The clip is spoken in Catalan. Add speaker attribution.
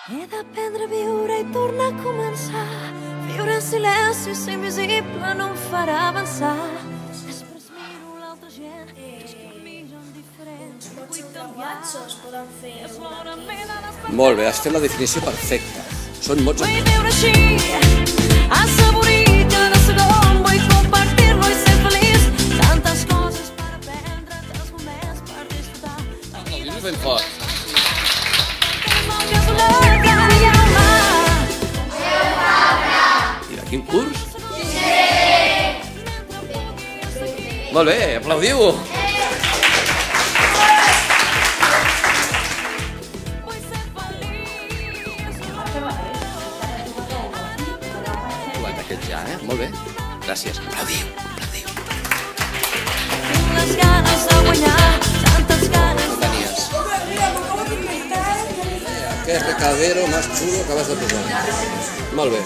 Speaker 1: He d'aprendre a viure i tornar a començar. Viure en silenci, ser invisible no em farà avançar. Després miro l'altra gent, els caminen diferents.
Speaker 2: Pots ser creuats o es poden fer aquí?
Speaker 3: Molt bé, has fet la definició perfecta. Són mots
Speaker 1: Vull viure així, assaborir cada segon. Vull compartir-lo i ser feliç. Tantes coses per aprendre, tants moments per disfrutar.
Speaker 3: Aplaudim ben fort. I de quin curs? Molt bé, aplaudiu-ho. Aquest ja, molt bé. Gràcies. Aplaudiu, aplaudiu.
Speaker 1: Les ganes de guanyar, tantes ganes de...
Speaker 3: Tenies. Qué recadero más chulo acabas de posar. Molt bé.